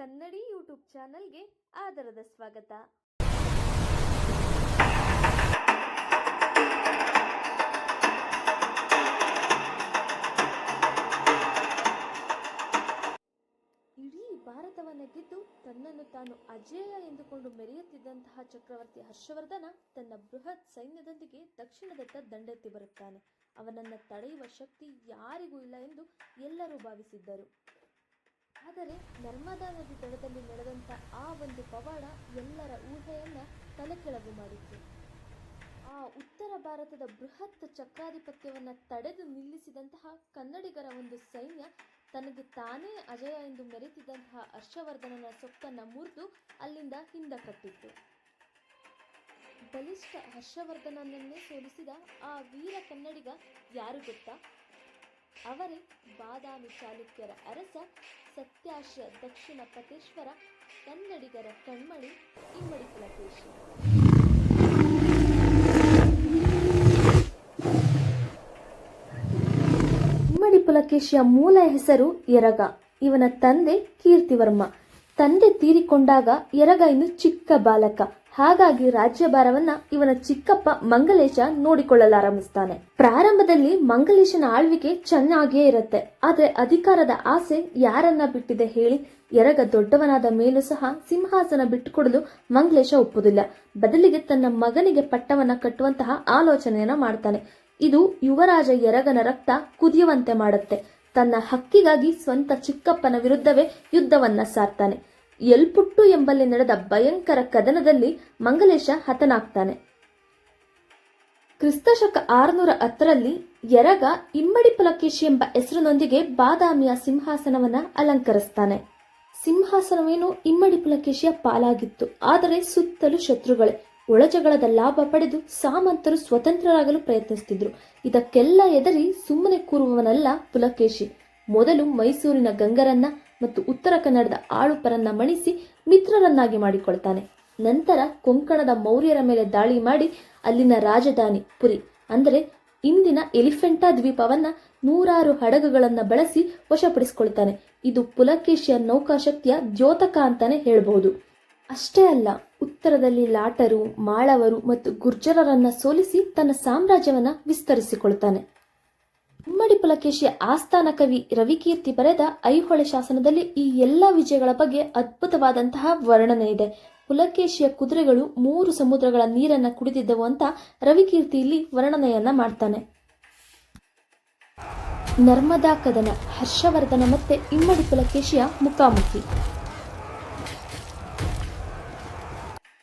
ಕನ್ನಡಿ ಯೂಟ್ಯೂಬ್ ಚಾನಲ್ಗೆ ಆದರದ ಸ್ವಾಗತ. ಇಡೀ ಭಾರತವನ್ನು ಗೆದ್ದು ತನ್ನನ್ನು ತಾನು ಅಜೇಯ ಎಂದುಕೊಂಡು ಮೆರೆಯುತ್ತಿದ್ದಂತಹ ಚಕ್ರವರ್ತಿ ಹರ್ಷವರ್ಧನ ತನ್ನ ಬೃಹತ್ ಸೈನ್ಯದೊಂದಿಗೆ ದಕ್ಷಿಣದತ್ತ ದಂಡೆತ್ತಿ ಬರುತ್ತಾನೆ. ಅವನನ್ನು ತಡೆಯುವ ಶಕ್ತಿ ಯಾರಿಗೂ ಇಲ್ಲ ಎಂದು ಎಲ್ಲರೂ ಭಾವಿಸಿದ್ದರು. ಆದರೆ ನರ್ಮದಾ ನದಿ ದಡದಲ್ಲಿ ನಡೆದಂಥ ಆ ಒಂದು ಪವಾಡ ಎಲ್ಲರ ಊಹೆಯನ್ನ ತಲೆಕೆಳಗು ಮಾಡಿತ್ತು. ಆ ಉತ್ತರ ಭಾರತದ ಬೃಹತ್ ಚಕ್ರಾಧಿಪತ್ಯವನ್ನು ತಡೆದು ನಿಲ್ಲಿಸಿದಂತಹ ಕನ್ನಡಿಗರ ಒಂದು ಸೈನ್ಯ ತನಗೆ ತಾನೇ ಅಜಯ ಎಂದು ಮೆರೆತಿದ್ದಂತಹ ಹರ್ಷವರ್ಧನನ ಸೊಕ್ಕನ್ನು ಮುರಿದು ಅಲ್ಲಿಂದ ಹಿಂದಕಟ್ಟಿತ್ತು. ಬಲಿಷ್ಠ ಹರ್ಷವರ್ಧನನನ್ನೇ ಸೋಲಿಸಿದ ಆ ವೀರ ಕನ್ನಡಿಗ ಯಾರು ಗೊತ್ತಾ? ಅವರೇ ಬಾದಾಮಿ ಚಾಲುಕ್ಯರ ಅರಸ ಸತ್ಯಾಶ್ರ ದಕ್ಷಿಣ ಪತೇಶ್ವರ, ಕನ್ನಡಿಗರ ಕಣ್ಮಣಿ ಇಮ್ಮಡಿ ಪುಲಕೇಶಿ. ಇಮ್ಮಡಿ ಪುಲಕೇಶಿಯ ಮೂಲ ಹೆಸರು ಎರಗ. ಇವನ ತಂದೆ ಕೀರ್ತಿವರ್ಮ. ತಂದೆ ತೀರಿಕೊಂಡಾಗ ಎರಗ ಇನ್ನು ಚಿಕ್ಕ ಬಾಲಕ. ಹಾಗಾಗಿ ರಾಜ್ಯಭಾರವನ್ನ ಇವನ ಚಿಕ್ಕಪ್ಪ ಮಂಗಲೇಶ ನೋಡಿಕೊಳ್ಳಲಾರಂಭಿಸ್ತಾನೆ. ಪ್ರಾರಂಭದಲ್ಲಿ ಮಂಗಲೇಶನ ಆಳ್ವಿಕೆ ಚೆನ್ನಾಗಿಯೇ ಇರುತ್ತೆ. ಆದ್ರೆ ಅಧಿಕಾರದ ಆಸೆ ಯಾರನ್ನ ಬಿಟ್ಟಿದೆ ಹೇಳಿ? ಎರಗ ದೊಡ್ಡವನಾದ ಮೇಲೂ ಸಹ ಸಿಂಹಾಸನ ಬಿಟ್ಟುಕೊಡಲು ಮಂಗಲೇಶ ಒಪ್ಪುವುದಿಲ್ಲ. ಬದಲಿಗೆ ತನ್ನ ಮಗನಿಗೆ ಪಟ್ಟವನ್ನ ಕಟ್ಟುವಂತಹ ಆಲೋಚನೆಯನ್ನ ಮಾಡ್ತಾನೆ. ಇದು ಯುವರಾಜ ಎರಗನ ರಕ್ತ ಕುದಿಯುವಂತೆ ಮಾಡುತ್ತೆ. ತನ್ನ ಹಕ್ಕಿಗಾಗಿ ಸ್ವಂತ ಚಿಕ್ಕಪ್ಪನ ವಿರುದ್ಧವೇ ಯುದ್ಧವನ್ನ ಸಾರ್ತಾನೆ. ಎಲ್ಪುಟ್ಟು ಎಂಬಲ್ಲಿ ನಡೆದ ಭಯಂಕರ ಕದನದಲ್ಲಿ ಮಂಗಲೇಶ ಹತನಾಗ್ತಾನೆ. ಕ್ರಿಸ್ತಶಕ 610ರಲ್ಲಿ ಎರಗ ಇಮ್ಮಡಿ ಪುಲಕೇಶಿ ಎಂಬ ಹೆಸರಿನೊಂದಿಗೆ ಬಾದಾಮಿಯ ಸಿಂಹಾಸನವನ್ನ ಅಲಂಕರಿಸ್ತಾನೆ. ಸಿಂಹಾಸನವೇನು ಇಮ್ಮಡಿ ಪುಲಕೇಶಿಯ ಪಾಲಾಗಿತ್ತು. ಆದರೆ ಸುತ್ತಲೂ ಶತ್ರುಗಳೇ. ಒಳಜಗಳದ ಲಾಭ ಪಡೆದು ಸಾಮಂತರು ಸ್ವತಂತ್ರರಾಗಲು ಪ್ರಯತ್ನಿಸುತ್ತಿದ್ರು. ಇದಕ್ಕೆಲ್ಲ ಎದರಿ ಸುಮ್ಮನೆ ಕೂರುವವನಲ್ಲ ಪುಲಕೇಶಿ. ಮೊದಲು ಮೈಸೂರಿನ ಗಂಗರನ್ನ ಮತ್ತು ಉತ್ತರ ಕನ್ನಡದ ಆಳುಪರನ್ನ ಮಣಿಸಿ ಮಿತ್ರರನ್ನಾಗಿ ಮಾಡಿಕೊಳ್ತಾನೆ. ನಂತರ ಕೊಂಕಣದ ಮೌರ್ಯರ ಮೇಲೆ ದಾಳಿ ಮಾಡಿ ಅಲ್ಲಿನ ರಾಜಧಾನಿ ಪುರಿ ಅಂದರೆ ಇಂದಿನ ಎಲಿಫೆಂಟಾ ದ್ವೀಪವನ್ನ 100 ಹಡಗುಗಳನ್ನ ಬಳಸಿ ವಶಪಡಿಸಿಕೊಳ್ತಾನೆ. ಇದು ಪುಲಕೇಶಿಯ ನೌಕಾಶಕ್ತಿಯ ದ್ಯೋತಕ ಅಂತಾನೆ ಹೇಳಬಹುದು. ಅಷ್ಟೇ ಅಲ್ಲ, ಉತ್ತರದಲ್ಲಿ ಲಾಟರು, ಮಾಳವರು ಮತ್ತು ಗುರ್ಜರರನ್ನ ಸೋಲಿಸಿ ತನ್ನ ಸಾಮ್ರಾಜ್ಯವನ್ನ ವಿಸ್ತರಿಸಿಕೊಳ್ತಾನೆ. ಇಮ್ಮಡಿ ಪುಲಕೇಶಿಯ ಆಸ್ಥಾನ ಕವಿ ರವಿಕೀರ್ತಿ ಬರೆದ ಐಹೊಳೆ ಶಾಸನದಲ್ಲಿ ಈ ಎಲ್ಲ ವಿಜಯಗಳ ಬಗ್ಗೆ ಅದ್ಭುತವಾದಂತಹ ವರ್ಣನೆ ಇದೆ. ಪುಲಕೇಶಿಯ ಕುದುರೆಗಳು 3 ಸಮುದ್ರಗಳ ನೀರನ್ನ ಕುಡಿದಿದ್ದವು ಅಂತ ರವಿಕೀರ್ತಿಯಲ್ಲಿ ವರ್ಣನೆಯನ್ನ ಮಾಡ್ತಾನೆ. ನರ್ಮದಾ ಕದನ, ಹರ್ಷವರ್ಧನ ಮತ್ತೆ ಇಮ್ಮಡಿ ಪುಲಕೇಶಿಯ ಮುಖಾಮುಖಿ.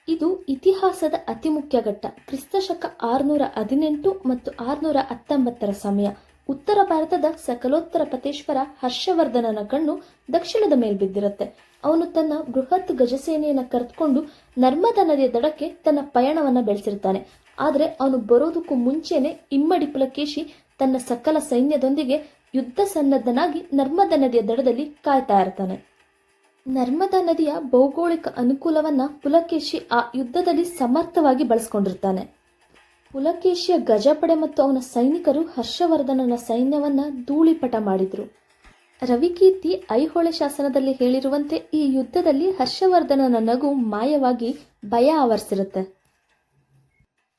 ಇದು ಇತಿಹಾಸದ ಅತಿ ಮುಖ್ಯ ಘಟ್ಟ. ಕ್ರಿಸ್ತಶಕ 618 ಮತ್ತು 619ರ ಸಮಯ. ಉತ್ತರ ಭಾರತದ ಸಕಲೋತ್ತರ ಪತೇಶ್ವರ ಹರ್ಷವರ್ಧನನ ಕಣ್ಣು ದಕ್ಷಿಣದ ಮೇಲೆ ಬಿದ್ದಿರುತ್ತೆ. ಅವನು ತನ್ನ ಬೃಹತ್ ಗಜಸೇನೆಯನ್ನು ಕರೆದುಕೊಂಡು ನರ್ಮದಾ ನದಿಯ ದಡಕ್ಕೆ ತನ್ನ ಪಯಣವನ್ನ ಬೆಳೆಸಿರ್ತಾನೆ. ಆದರೆ ಅವನು ಬರೋದಕ್ಕೂ ಮುಂಚೆನೆ ಇಮ್ಮಡಿ ಪುಲಕೇಶಿ ತನ್ನ ಸಕಲ ಸೈನ್ಯದೊಂದಿಗೆ ಯುದ್ಧ ಸನ್ನದ್ಧನಾಗಿ ನರ್ಮದಾ ನದಿಯ ದಡದಲ್ಲಿ ಕಾಯ್ತಾ ಇರ್ತಾನೆ. ನರ್ಮದಾ ನದಿಯ ಭೌಗೋಳಿಕ ಅನುಕೂಲವನ್ನ ಪುಲಕೇಶಿ ಆ ಯುದ್ಧದಲ್ಲಿ ಸಮರ್ಥವಾಗಿ ಬಳಸಿಕೊಂಡಿರ್ತಾನೆ. ಪುಲಕೇಶಿಯ ಗಜಪಡೆ ಮತ್ತು ಅವನ ಸೈನಿಕರು ಹರ್ಷವರ್ಧನನ ಸೈನ್ಯವನ್ನ ಧೂಳಿಪಟ ಮಾಡಿದ್ರು. ರವಿಕೀರ್ತಿ ಐಹೊಳೆ ಶಾಸನದಲ್ಲಿ ಹೇಳಿರುವಂತೆ ಈ ಯುದ್ಧದಲ್ಲಿ ಹರ್ಷವರ್ಧನನ ನಗು ಮಾಯವಾಗಿ ಭಯ ಆವರಿಸಿರುತ್ತೆ.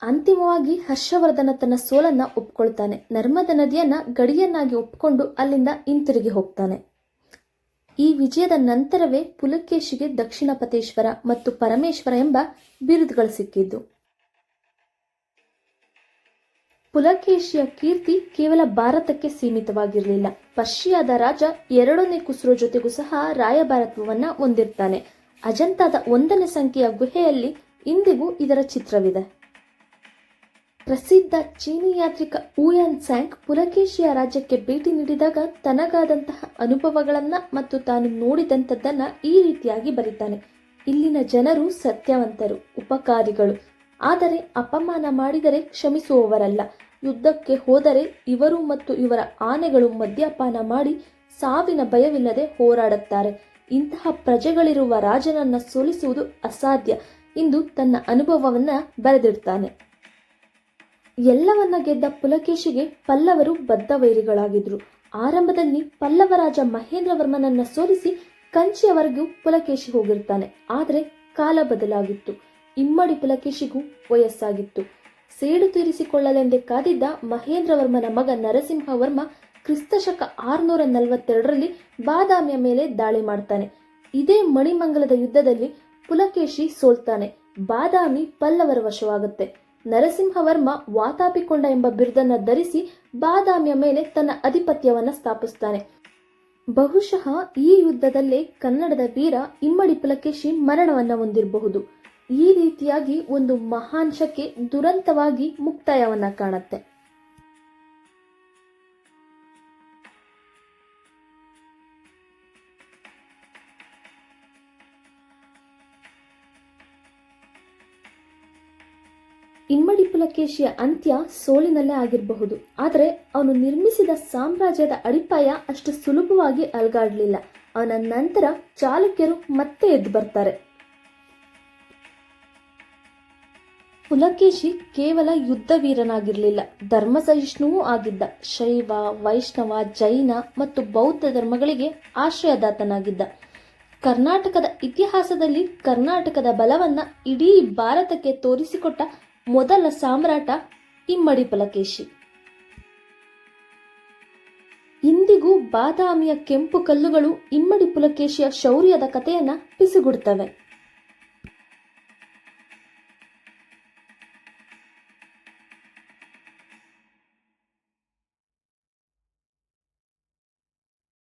ಅಂತಿಮವಾಗಿ ಹರ್ಷವರ್ಧನ ತನ್ನ ಸೋಲನ್ನ ಒಪ್ಕೊಳ್ತಾನೆ. ನರ್ಮದಾ ನದಿಯನ್ನ ಗಡಿಯನ್ನಾಗಿ ಒಪ್ಪಿಕೊಂಡು ಅಲ್ಲಿಂದ ಹಿಂತಿರುಗಿ ಹೋಗ್ತಾನೆ. ಈ ವಿಜಯದ ನಂತರವೇ ಪುಲಕೇಶಿಗೆ ದಕ್ಷಿಣ ಪತೇಶ್ವರ ಮತ್ತು ಪರಮೇಶ್ವರ ಎಂಬ ಬಿರುದುಗಳು ಸಿಕ್ಕಿದ್ದು. ಪುಲಕೇಶಿಯ ಕೀರ್ತಿ ಕೇವಲ ಭಾರತಕ್ಕೆ ಸೀಮಿತವಾಗಿರಲಿಲ್ಲ. ಪರ್ಷಿಯಾದ ರಾಜ 2ನೇ ಖುಸ್ರೋ ಜೊತೆಗೂ ಸಹ ರಾಯಭಾರತ್ವವನ್ನ ಹೊಂದಿರ್ತಾನೆ. ಅಜಂತಾದ 1ನೇ ಸಂಖ್ಯೆಯ ಗುಹೆಯಲ್ಲಿ ಇಂದಿಗೂ ಇದರ ಚಿತ್ರವಿದೆ. ಪ್ರಸಿದ್ಧ ಚೀನಿ ಯಾತ್ರಿಕ ಊಯಾನ್ ಸ್ಯಾಂಗ್ ಪುಲಕೇಶಿಯ ರಾಜ್ಯಕ್ಕೆ ಭೇಟಿ ನೀಡಿದಾಗ ತನಗಾದಂತಹ ಅನುಭವಗಳನ್ನ ಮತ್ತು ತಾನು ನೋಡಿದಂಥದ್ದನ್ನ ಈ ರೀತಿಯಾಗಿ ಬರೀತಾನೆ. ಇಲ್ಲಿನ ಜನರು ಸತ್ಯವಂತರು, ಉಪಕಾರಿಗಳು. ಆದರೆ ಅಪಮಾನ ಮಾಡಿದರೆ ಕ್ಷಮಿಸುವವರಲ್ಲ. ಯುದ್ಧಕ್ಕೆ ಹೋದರೆ ಇವರು ಮತ್ತು ಇವರ ಆನೆಗಳು ಮದ್ಯಪಾನ ಮಾಡಿ ಸಾವಿನ ಭಯವಿಲ್ಲದೆ ಹೋರಾಡುತ್ತಾರೆ. ಇಂತಹ ಪ್ರಜೆಗಳಿರುವ ರಾಜನನ್ನ ಸೋಲಿಸುವುದು ಅಸಾಧ್ಯ ಎಂದು ತನ್ನ ಅನುಭವವನ್ನ ಬರೆದಿಡ್ತಾನೆ. ಎಲ್ಲವನ್ನ ಗೆದ್ದ ಪುಲಕೇಶಿಗೆ ಪಲ್ಲವರು ಬದ್ಧ ವೈರಿಗಳಾಗಿದ್ರು. ಆರಂಭದಲ್ಲಿ ಪಲ್ಲವ ರಾಜ ಮಹೇಂದ್ರವರ್ಮನನ್ನ ಸೋಲಿಸಿ ಕಂಚಿಯವರೆಗೂ ಪುಲಕೇಶಿ ಹೋಗಿರ್ತಾನೆ. ಆದರೆ ಕಾಲ ಬದಲಾಗಿತ್ತು. ಇಮ್ಮಡಿ ಪುಲಕೇಶಿಗೂ ವಯಸ್ಸಾಗಿತ್ತು. ಸೇಡು ತೀರಿಸಿಕೊಳ್ಳಲೆಂದೇ ಕಾದಿದ್ದ ಮಹೇಂದ್ರವರ್ಮನ ಮಗ ನರಸಿಂಹವರ್ಮ ಕ್ರಿಸ್ತಶಕ 642ರಲ್ಲಿ ಬಾದಾಮಿಯ ಮೇಲೆ ದಾಳಿ ಮಾಡ್ತಾನೆ. ಇದೇ ಮಣಿಮಂಗಲದ ಯುದ್ಧದಲ್ಲಿ ಪುಲಕೇಶಿ ಸೋಲ್ತಾನೆ. ಬಾದಾಮಿ ಪಲ್ಲವರ ವಶವಾಗುತ್ತೆ. ನರಸಿಂಹವರ್ಮ ವಾತಾಪಿಕೊಂಡ ಎಂಬ ಬಿರುದನ್ನು ಧರಿಸಿ ಬಾದಾಮಿಯ ಮೇಲೆ ತನ್ನ ಆಧಿಪತ್ಯವನ್ನು ಸ್ಥಾಪಿಸ್ತಾನೆ. ಬಹುಶಃ ಈ ಯುದ್ಧದಲ್ಲೇ ಕನ್ನಡದ ವೀರ ಇಮ್ಮಡಿ ಪುಲಕೇಶಿ ಮರಣವನ್ನ ಹೊಂದಿರಬಹುದು. ಈ ರೀತಿಯಾಗಿ ಒಂದು ಮಹಾನ್ ಶಕೆ ದುರಂತವಾಗಿ ಮುಕ್ತಾಯವನ್ನ ಕಾಣುತ್ತೆ. ಇಮ್ಮಡಿ ಪುಲಕೇಶಿಯ ಅಂತ್ಯ ಸೋಲಿನಲ್ಲೇ ಆಗಿರಬಹುದು. ಆದರೆ ಅವನು ನಿರ್ಮಿಸಿದ ಸಾಮ್ರಾಜ್ಯದ ಅಡಿಪಾಯ ಅಷ್ಟು ಸುಲಭವಾಗಿ ಅಲುಗಾಡಲಿಲ್ಲ. ಅವನ ನಂತರ ಚಾಲುಕ್ಯರು ಮತ್ತೆ ಎದ್ದು ಬರ್ತಾರೆ. ಪುಲಕೇಶಿ ಕೇವಲ ಯುದ್ಧ ವೀರನಾಗಿರಲಿಲ್ಲ, ಧರ್ಮ ಸಹಿಷ್ಣುವೂ ಆಗಿದ್ದ. ಶೈವ, ವೈಷ್ಣವ, ಜೈನ ಮತ್ತು ಬೌದ್ಧ ಧರ್ಮಗಳಿಗೆ ಆಶ್ರಯದಾತನಾಗಿದ್ದ. ಕರ್ನಾಟಕದ ಇತಿಹಾಸದಲ್ಲಿ ಕರ್ನಾಟಕದ ಬಲವನ್ನ ಇಡೀ ಭಾರತಕ್ಕೆ ತೋರಿಸಿಕೊಟ್ಟ ಮೊದಲ ಸಾಮ್ರಾಟ ಇಮ್ಮಡಿ ಪುಲಕೇಶಿ. ಇಂದಿಗೂ ಬಾದಾಮಿಯ ಕೆಂಪು ಕಲ್ಲುಗಳು ಇಮ್ಮಡಿ ಪುಲಕೇಶಿಯ ಶೌರ್ಯದ ಕಥೆಯನ್ನ ಪಿಸುಗುಡ್ತವೆ.